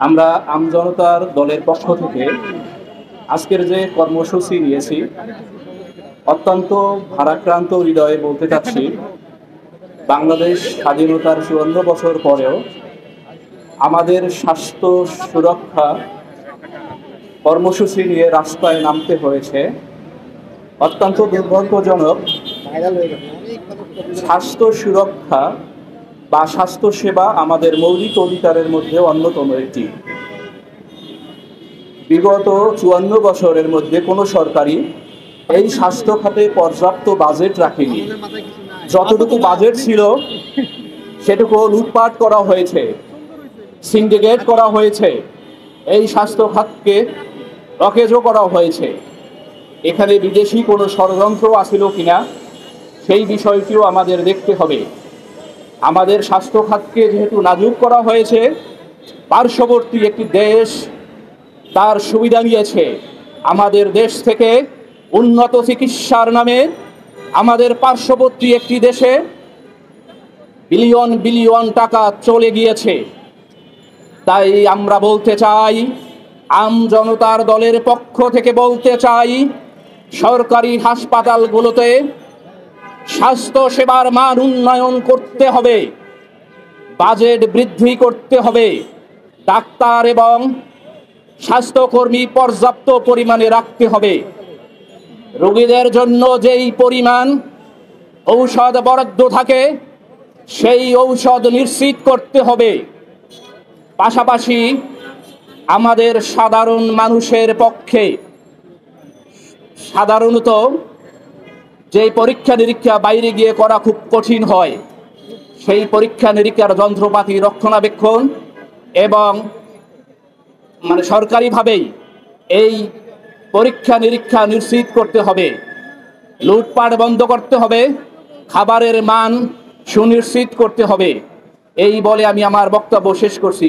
আমরা আমজনতার দলের পক্ষ থেকে আজকের যে কর্মসূচি নিয়েছি, অত্যন্ত ভারাক্রান্ত হৃদয়ে বলতে চাচ্ছি, বাংলাদেশ স্বাধীনতার ৫৪ বছর পরেও আমাদের স্বাস্থ্য সুরক্ষা কর্মসূচি নিয়ে রাস্তায় নামতে হয়েছে। অত্যন্ত দুর্ভাগ্যজনক। স্বাস্থ্য সুরক্ষা বা স্বাস্থ্য সেবা আমাদের মৌলিক অধিকারের মধ্যে অন্যতম একটি। বিগত ৫৪ বছরের মধ্যে কোনো সরকারই এই স্বাস্থ্য খাতে পর্যাপ্ত বাজেট রাখেনি। যতটুকু বাজেট ছিল সেটুকু লুটপাট করা হয়েছে, সিন্ডিকেট করা হয়েছে, এই স্বাস্থ্য খাতকে অকেজো করা হয়েছে। এখানে বিদেশি কোনো ষড়যন্ত্র আছিল কিনা সেই বিষয়টিও আমাদের দেখতে হবে। আমাদের স্বাস্থ্য খাতকে যেহেতু নাজুক করা হয়েছে, পার্শ্ববর্তী একটি দেশ তার সুবিধা নিয়েছে। আমাদের দেশ থেকে উন্নত চিকিৎসার নামে আমাদের পার্শ্ববর্তী একটি দেশে বিলিয়ন বিলিয়ন টাকা চলে গিয়েছে। তাই আমরা বলতে চাই, আমজনতার দলের পক্ষ থেকে বলতে চাই, সরকারি হাসপাতালগুলোতে স্বাস্থ্য সেবার মান উন্নয়ন করতে হবে, বাজেট বৃদ্ধি করতে হবে, ডাক্তার এবং স্বাস্থ্যকর্মী পর্যাপ্ত পরিমাণে রাখতে হবে। রোগীদের জন্য যেই পরিমাণ ঔষধ বরাদ্দ থাকে সেই ঔষধ নিশ্চিত করতে হবে। পাশাপাশি আমাদের সাধারণ মানুষের পক্ষে সাধারণত যে পরীক্ষা নিরীক্ষা বাইরে গিয়ে করা খুব কঠিন হয়, সেই পরীক্ষা নিরীক্ষার যন্ত্রপাতি রক্ষণাবেক্ষণ এবং সরকারিভাবেই এই পরীক্ষা নিরীক্ষা নিশ্চিত করতে হবে। লুটপাট বন্ধ করতে হবে, খাবারের মান সুনিশ্চিত করতে হবে। এই বলে আমি আমার বক্তব্য শেষ করছি।